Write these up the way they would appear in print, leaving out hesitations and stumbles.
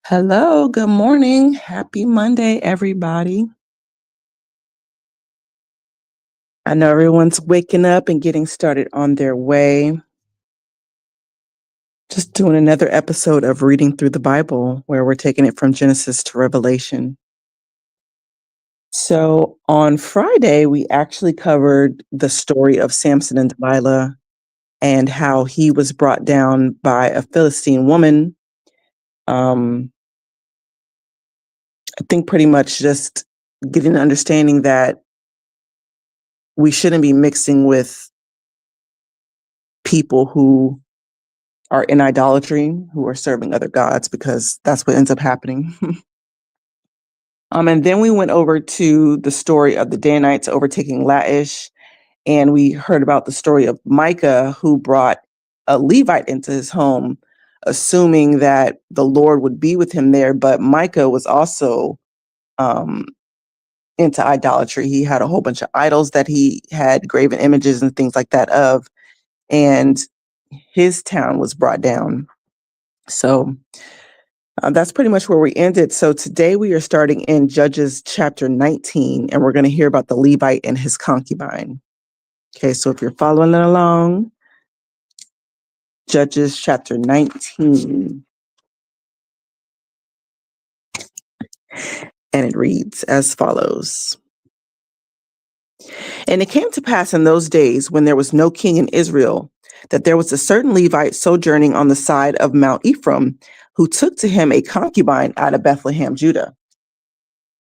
Hello, good morning. Happy Monday, everybody. I know everyone's waking up and getting started on their way. Just doing another episode of Reading Through the Bible, where we're taking it from Genesis to Revelation. So on Friday, we actually covered the story of Samson and Delilah and how he was brought down by a Philistine woman. I think pretty much just getting an understanding that we shouldn't be mixing with people who are in idolatry, who are serving other gods, because that's what ends up happening. And then we went over to the story of the Danites overtaking Laish, and we heard about the story of Micah, who brought a Levite into his home, assuming that the Lord would be with him there. But Micah was also into idolatry. He had a whole bunch of idols that he had graven images and things like that of, and his town was brought down. So that's pretty much where we ended. So today we are starting in Judges chapter 19, and we're going to hear about the Levite and his concubine. Okay, so if you're following along, Judges chapter 19. And it reads as follows. And it came to pass in those days, when there was no king in Israel, that there was a certain Levite sojourning on the side of Mount Ephraim, who took to him a concubine out of Bethlehem, Judah.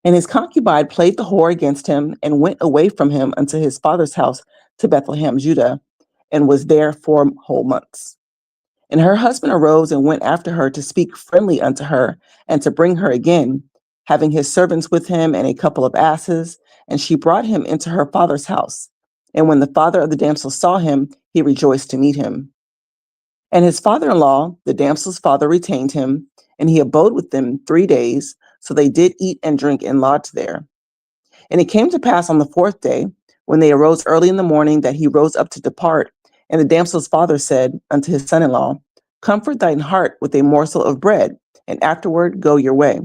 And his concubine played the whore against him and went away from him unto his father's house to Bethlehem, Judah, and was there 4 whole months. And her husband arose and went after her to speak friendly unto her and to bring her again, having his servants with him and a couple of asses. And she brought him into her father's house. And when the father of the damsel saw him, he rejoiced to meet him. And his father-in-law, the damsel's father, retained him, and he abode with them 3 days. So they did eat and drink and lodge there. And it came to pass on the 4th day, when they arose early in the morning, that he rose up to depart. And the damsel's father said unto his son-in-law, Comfort thine heart with a morsel of bread, and afterward go your way.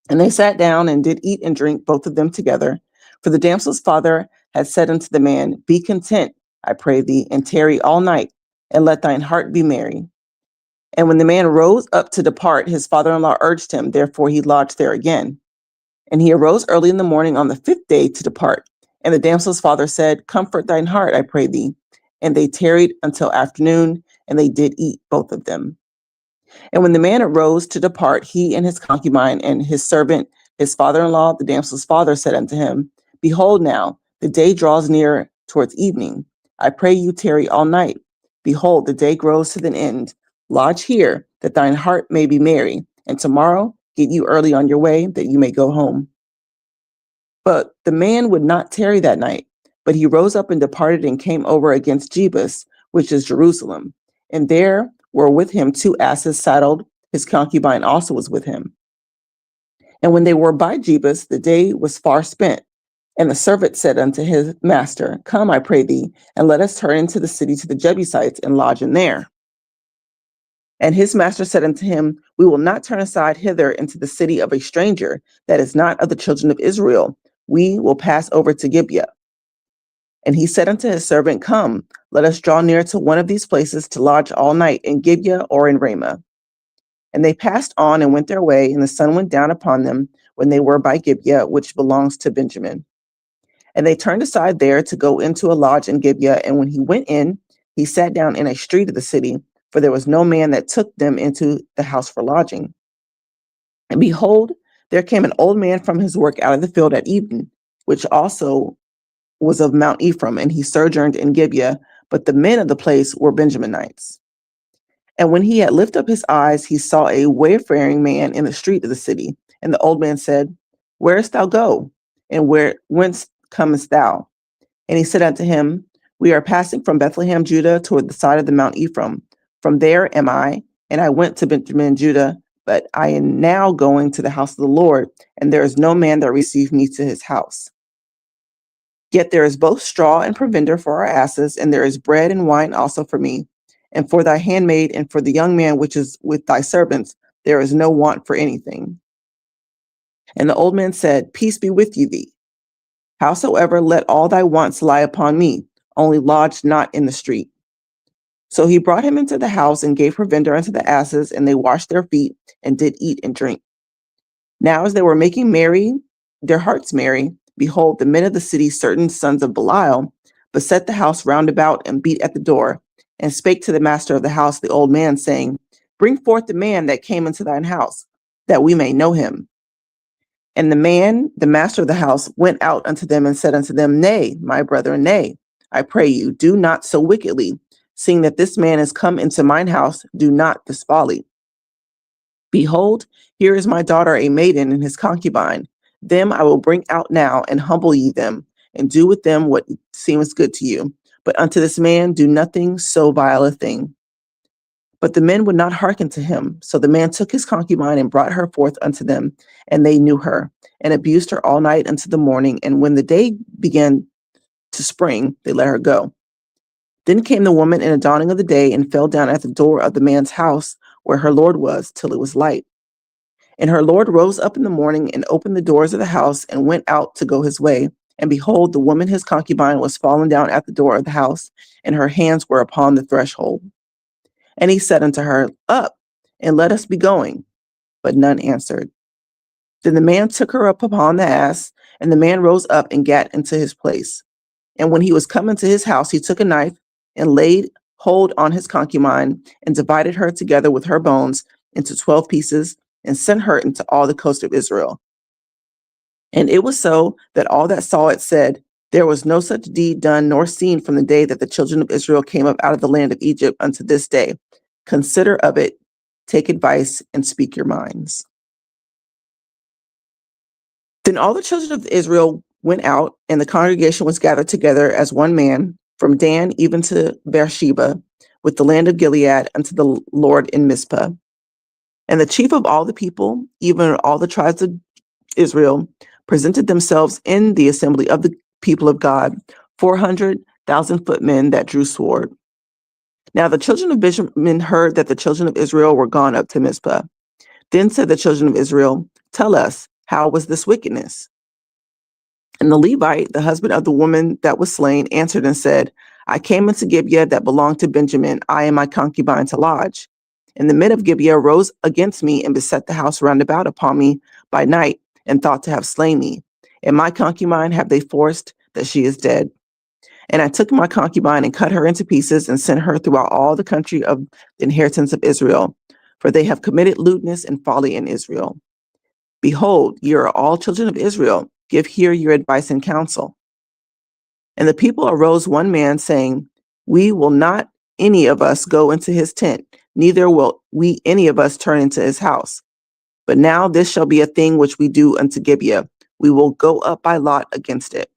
And they sat down and did eat and drink, both of them together. For the damsel's father had said unto the man, Be content, I pray thee, and tarry all night, and let thine heart be merry. And when the man rose up to depart, his father-in-law urged him, therefore he lodged there again. And he arose early in the morning on the 5th day to depart. And the damsel's father said, Comfort thine heart, I pray thee. And they tarried until afternoon, and they did eat, both of them. And when the man arose to depart, he and his concubine and his servant, his father-in-law, the damsel's father, said unto him, Behold now, the day draws near towards evening. I pray you tarry all night. Behold, the day grows to the end. Lodge here, that thine heart may be merry, and tomorrow get you early on your way, that you may go home. But the man would not tarry that night, but he rose up and departed and came over against Jebus, which is Jerusalem. And there were with him 2 asses saddled. His concubine also was with him. And when they were by Jebus, the day was far spent. And the servant said unto his master, Come, I pray thee, and let us turn into the city to the Jebusites and lodge in there. And his master said unto him, We will not turn aside hither into the city of a stranger that is not of the children of Israel. We will pass over to Gibeah. And he said unto his servant, Come, let us draw near to one of these places to lodge all night in Gibeah or in Ramah. And they passed on and went their way, and the sun went down upon them when they were by Gibeah, which belongs to Benjamin. And they turned aside there to go into a lodge in Gibeah. And when he went in, he sat down in a street of the city, for there was no man that took them into the house for lodging. And behold, there came an old man from his work out of the field at even, which also was of Mount Ephraim, and he sojourned in Gibeah, but the men of the place were Benjaminites. And when he had lifted up his eyes, he saw a wayfaring man in the street of the city. And the old man said, Wherest thou go? And whence comest thou? And he said unto him, We are passing from Bethlehem, Judah, toward the side of the Mount Ephraim. From there am I, and I went to Benjamin, Judah, but I am now going to the house of the Lord, and there is no man that received me to his house. Yet there is both straw and provender for our asses, and there is bread and wine also for me, and for thy handmaid, and for the young man which is with thy servants, there is no want for anything. And the old man said, Peace be with you thee. Howsoever, let all thy wants lie upon me, only lodge not in the street. So he brought him into the house and gave provender unto the asses, and they washed their feet and did eat and drink. Now as they were making merry, their hearts merry, behold, the men of the city, certain sons of Belial, beset the house round about and beat at the door, and spake to the master of the house, the old man, saying, Bring forth the man that came into thine house, that we may know him. And the man, the master of the house, went out unto them and said unto them, Nay, my brethren, nay, I pray you, do not so wickedly. Seeing that this man is come into mine house, do not this folly. Behold, here is my daughter, a maiden, and his concubine. Them I will bring out now, and humble ye them, and do with them what seemeth good to you. But unto this man do nothing so vile a thing. But the men would not hearken to him. So the man took his concubine and brought her forth unto them, and they knew her, and abused her all night unto the morning. And when the day began to spring, they let her go. Then came the woman in the dawning of the day, and fell down at the door of the man's house where her lord was, till it was light. And her lord rose up in the morning and opened the doors of the house and went out to go his way. And behold, the woman his concubine was fallen down at the door of the house, and her hands were upon the threshold. And he said unto her, Up, and let us be going. But none answered. Then the man took her up upon the ass, and the man rose up and gat into his place. And when he was come into his house, he took a knife and laid hold on his concubine, and divided her together with her bones into 12 pieces, and sent her into all the coast of Israel. And it was so that all that saw it said, There was no such deed done nor seen from the day that the children of Israel came up out of the land of Egypt unto this day. Consider of it, take advice, and speak your minds. Then all the children of Israel went out, and the congregation was gathered together as one man, from Dan even to Beersheba, with the land of Gilead, unto the Lord in Mizpah. And the chief of all the people, even all the tribes of Israel, presented themselves in the assembly of the people of God, 400,000 footmen that drew sword. Now the children of Benjamin heard that the children of Israel were gone up to Mizpah. Then said the children of Israel, Tell us, how was this wickedness? And the Levite, the husband of the woman that was slain, answered and said, I came into Gibeah that belonged to Benjamin, I and my concubine to lodge. And the men of Gibeah rose against me and beset the house round about upon me by night, and thought to have slain me. And my concubine have they forced, that she is dead. And I took my concubine and cut her into pieces, and sent her throughout all the country of the inheritance of Israel, for they have committed lewdness and folly in Israel. Behold, ye are all children of Israel. Give here your advice and counsel. And the people arose one man, saying, We will not any of us go into his tent, neither will we any of us turn into his house. But now this shall be a thing which we do unto Gibeah. We will go up by lot against it.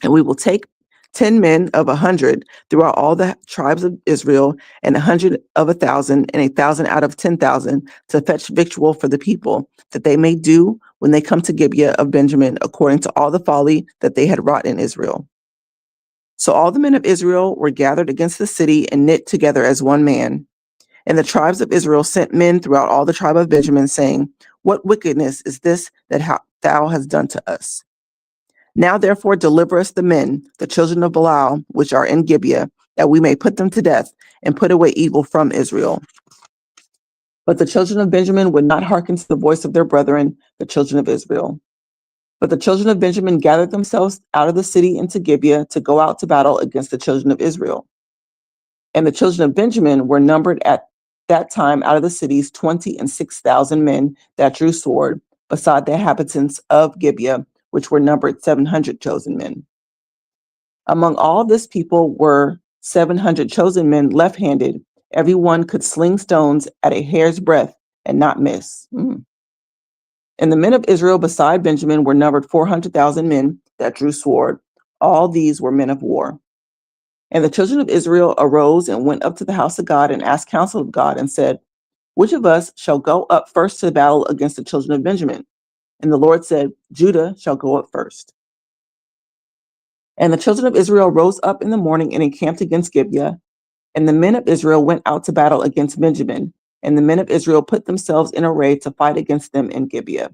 And we will take 10 men of 100 throughout all the tribes of Israel, and 100 of 1,000, and 1,000 out of 10,000, to fetch victual for the people, that they may do when they come to Gibeah of Benjamin, according to all the folly that they had wrought in Israel. So all the men of Israel were gathered against the city and knit together as one man. And the tribes of Israel sent men throughout all the tribe of Benjamin, saying, What wickedness is this that thou hast done to us? Now therefore deliver us the men, the children of Belial, which are in Gibeah, that we may put them to death, and put away evil from Israel. But the children of Benjamin would not hearken to the voice of their brethren, the children of Israel. But the children of Benjamin gathered themselves out of the city into Gibeah to go out to battle against the children of Israel. And the children of Benjamin were numbered at that time out of the cities 26,000 men that drew sword, beside the inhabitants of Gibeah, which were numbered 700 chosen men. Among all this people were 700 chosen men left-handed. Every one could sling stones at a hair's breadth and not miss. And the men of Israel beside Benjamin were numbered 400,000 men that drew sword. All these were men of war. And the children of Israel arose and went up to the house of God and asked counsel of God and said, Which of us shall go up first to battle against the children of Benjamin? And the Lord said, Judah shall go up first. And the children of Israel rose up in the morning and encamped against Gibeah. And the men of Israel went out to battle against Benjamin. and the men of Israel put themselves in array to fight against them in Gibeah.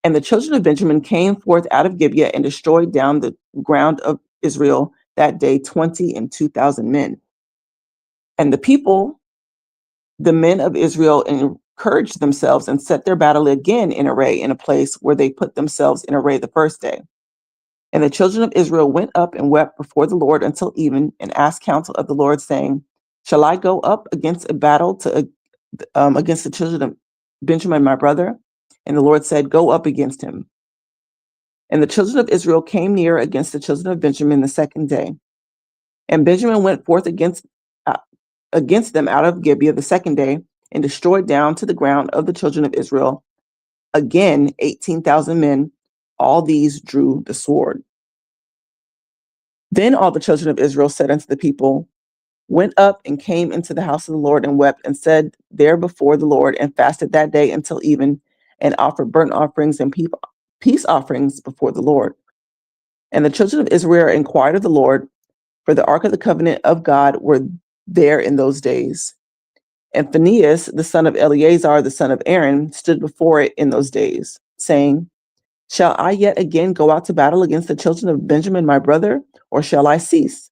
And the children of Benjamin came forth out of Gibeah and destroyed down the ground of Israel that day 22,000 men. And the people, the men of Israel, encouraged themselves and set their battle again in array in a place where they put themselves in array the first day. And the children of Israel went up and wept before the Lord until even, and asked counsel of the Lord, saying, shall I go up against a battle against the children of Benjamin, my brother? And the Lord said, go up against him. And the children of Israel came near against the children of Benjamin the second day. And Benjamin went forth against them out of Gibeah the second day, and destroyed down to the ground of the children of Israel again 18,000 men. All these drew the sword. Then all the children of Israel said unto the people, went up and came into the house of the Lord and wept and said there before the Lord, and fasted that day until even, and offered burnt offerings and peace offerings before the Lord. And the children of Israel inquired of the Lord, for the ark of the covenant of God were there in those days. And Phinehas, the son of Eleazar, the son of Aaron, stood before it in those days, saying, shall I yet again go out to battle against the children of Benjamin, my brother, or shall I cease?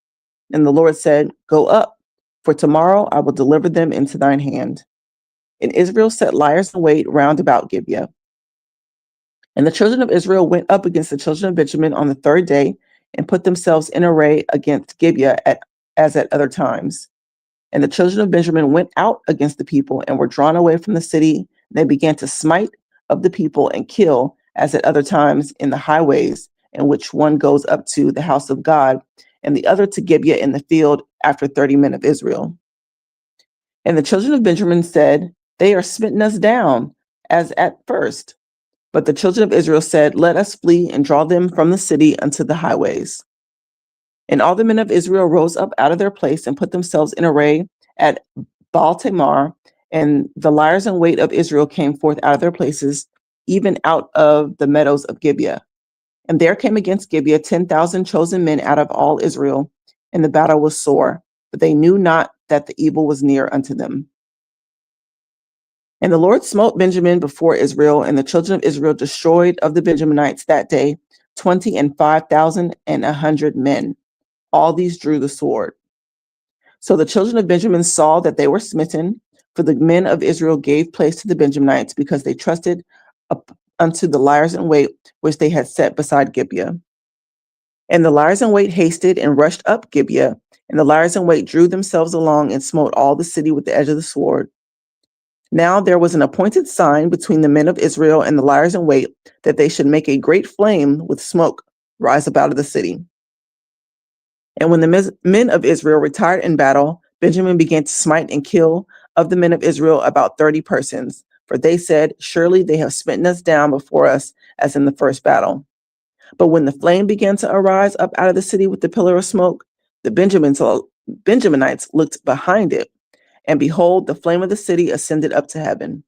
And the Lord said, go up, for tomorrow I will deliver them into thine hand. And Israel set liers in wait round about Gibeah. And the children of Israel went up against the children of Benjamin on the third day, and put themselves in array against Gibeah as at other times. And the children of Benjamin went out against the people, and were drawn away from the city. They began to smite of the people and kill, as at other times, in the highways, in which one goes up to the house of God, and the other to Gibeah in the field, after 30 men of Israel. And the children of Benjamin said, they are smitten us down, as at first. But the children of Israel said, let us flee and draw them from the city unto the highways. And all the men of Israel rose up out of their place and put themselves in array at Baal Tamar. And the liers in wait of Israel came forth out of their places, even out of the meadows of Gibeah. And there came against Gibeah 10,000 chosen men out of all Israel, and the battle was sore, but they knew not that the evil was near unto them. And the Lord smote Benjamin before Israel, and the children of Israel destroyed of the Benjaminites that day 25,100 men. All these drew the sword. So the children of Benjamin saw that they were smitten, for the men of Israel gave place to the Benjaminites, because they trusted unto the liers in wait, which they had set beside Gibeah. And the liers in wait hasted and rushed up Gibeah, and the liers in wait drew themselves along and smote all the city with the edge of the sword. Now there was an appointed sign between the men of Israel and the liers in wait, that they should make a great flame with smoke rise up out of the city. And when the men of Israel retired in battle, Benjamin began to smite and kill of the men of Israel about 30 persons. For they said, surely they have smitten us down before us, as in the first battle. But when the flame began to arise up out of the city with the pillar of smoke, the Benjaminites looked behind it, and behold, the flame of the city ascended up to heaven.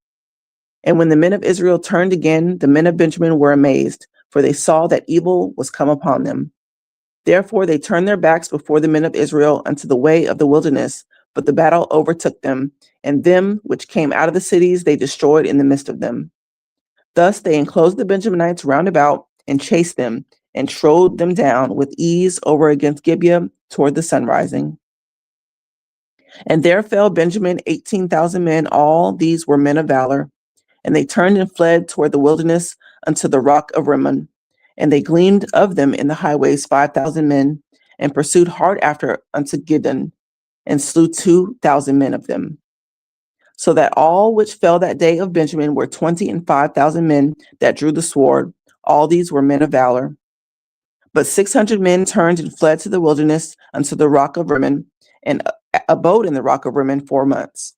And when the men of Israel turned again, the men of Benjamin were amazed, for they saw that evil was come upon them. Therefore they turned their backs before the men of Israel unto the way of the wilderness, but the battle overtook them, and them which came out of the cities they destroyed in the midst of them. Thus they enclosed the Benjaminites round about, and chased them, and trode them down with ease over against Gibeah toward the sunrising. And there fell Benjamin 18,000 men, all these were men of valor. And they turned and fled toward the wilderness unto the rock of Rimmon. And they gleaned of them in the highways 5,000 men, and pursued hard after unto Giddon, and slew 2,000 men of them. So that all which fell that day of Benjamin were 25,000 men that drew the sword. All these were men of valor. But 600 men turned and fled to the wilderness unto the rock of Rimmon, and abode in the rock of Rimmon 4 months.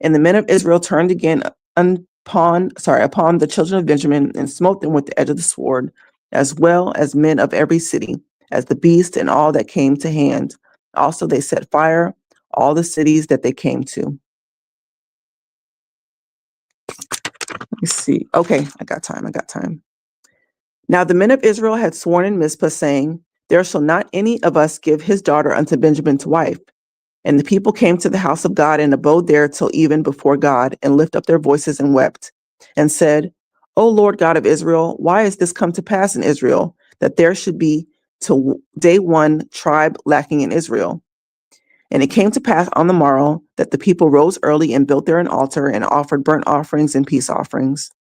And the men of Israel turned again upon the children of Benjamin, and smote them with the edge of the sword, as well as men of every city, as the beast and all that came to hand. Also they set fire all the cities that they came to. Let me see. Okay, I got time. Now the men of Israel had sworn in Mizpah, saying, there shall not any of us give his daughter unto Benjamin to wife. And the people came to the house of God and abode there till even before God, and lift up their voices and wept, and said, O Lord God of Israel, why is this come to pass in Israel, that there should be to day one tribe lacking in Israel? And it came to pass on the morrow that the people rose early and built there an altar and offered burnt offerings and peace offerings.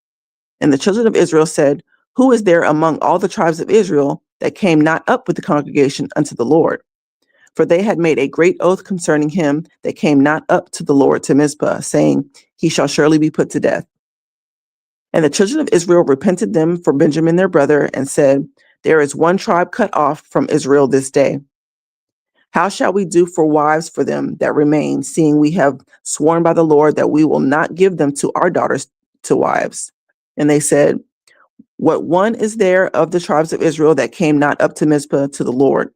And the children of Israel said, Who is there among all the tribes of Israel that came not up with the congregation unto the Lord? For they had made a great oath concerning him that came not up to the Lord to Mizpah, saying, He shall surely be put to death. And the children of Israel repented them for Benjamin their brother, and said, There is one tribe cut off from Israel this day. How shall we do for wives for them that remain, seeing we have sworn by the Lord that we will not give them to our daughters to wives? And they said, What one is there of the tribes of Israel that came not up to Mizpah to the Lord?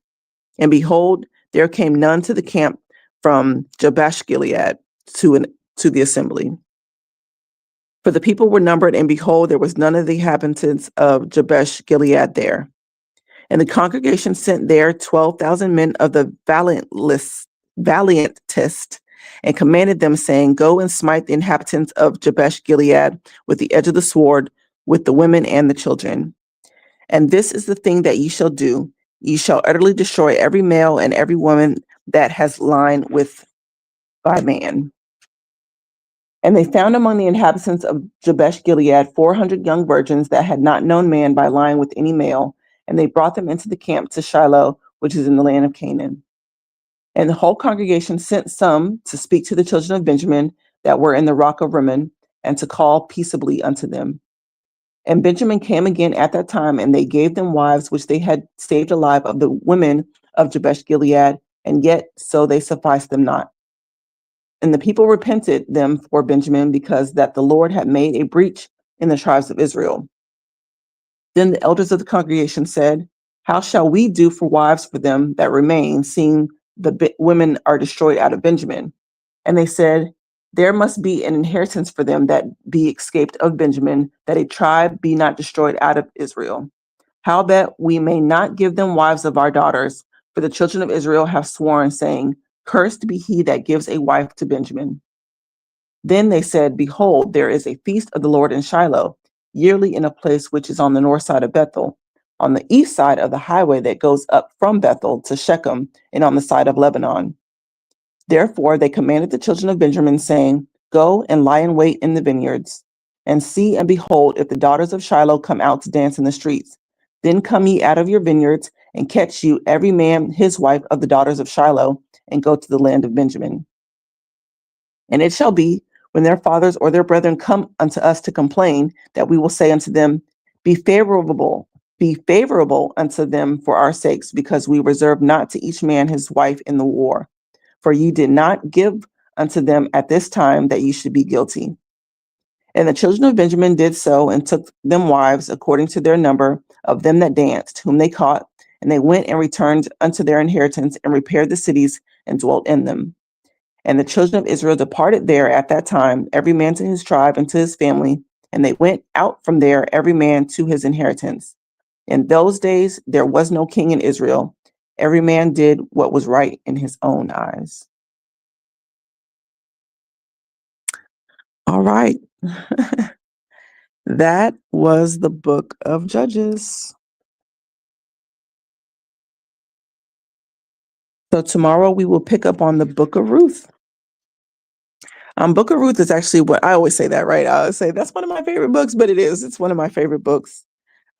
And behold, there came none to the camp from Jabesh Gilead to the assembly. For the people were numbered, and behold, there was none of the inhabitants of Jabesh Gilead there. And the congregation sent there 12,000 men of the valiantest, and commanded them, saying, Go and smite the inhabitants of Jabesh Gilead with the edge of the sword, with the women and the children. And this is the thing that ye shall do. Ye shall utterly destroy every male and every woman that has line with by man. And they found among the inhabitants of Jabesh Gilead 400 young virgins that had not known man by lying with any male, and they brought them into the camp to Shiloh, which is in the land of Canaan. And the whole congregation sent some to speak to the children of Benjamin that were in the rock of Rimmon, and to call peaceably unto them. And Benjamin came again at that time, and they gave them wives which they had saved alive of the women of Jabesh Gilead, and yet so they sufficed them not. And the people repented them for Benjamin, because that the Lord had made a breach in the tribes of Israel. Then the elders of the congregation said, How shall we do for wives for them that remain, seeing the women are destroyed out of Benjamin? And they said, There must be an inheritance for them that be escaped of Benjamin, that a tribe be not destroyed out of Israel. How that we may not give them wives of our daughters, for the children of Israel have sworn, saying, Cursed be he that gives a wife to Benjamin. Then they said, Behold, there is a feast of the Lord in Shiloh, yearly in a place which is on the north side of Bethel, on the east side of the highway that goes up from Bethel to Shechem, and on the side of Lebanon. Therefore they commanded the children of Benjamin, saying, Go and lie in wait in the vineyards, and see and behold, if the daughters of Shiloh come out to dance in the streets. Then come ye out of your vineyards, and catch you every man his wife of the daughters of Shiloh, and go to the land of Benjamin. And it shall be, when their fathers or their brethren come unto us to complain, that we will say unto them, Be favorable unto them for our sakes, because we reserve not to each man his wife in the war. For ye did not give unto them at this time that ye should be guilty. And the children of Benjamin did so, and took them wives according to their number of them that danced, whom they caught, and they went and returned unto their inheritance, and repaired the cities, and dwelt in them. And the children of Israel departed there at that time, every man to his tribe and to his family, and they went out from there, every man to his inheritance. In those days there was no king in Israel. Every man did what was right in his own eyes. All right. That was the book of Judges. So tomorrow we will pick up on the book of Ruth. Book of Ruth is actually what I always say that, right? I always say that's one of my favorite books, but it is. It's one of my favorite books.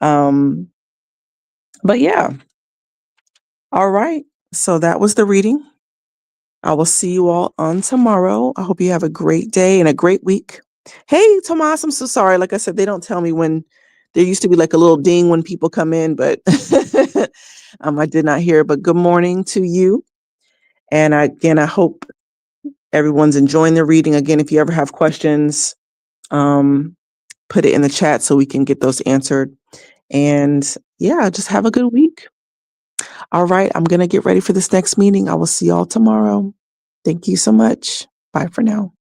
But yeah. All right. So that was the reading. I will see you all on tomorrow. I hope you have a great day and a great week. Hey, Tomas, I'm so sorry. Like I said, they don't tell me when. There used to be like a little ding when people come in, but I did not hear. But good morning to you. And I hope everyone's enjoying the reading. Again, if you ever have questions, put it in the chat so we can get those answered. And yeah, just have a good week. All right, I'm going to get ready for this next meeting. I will see y'all tomorrow. Thank you so much. Bye for now.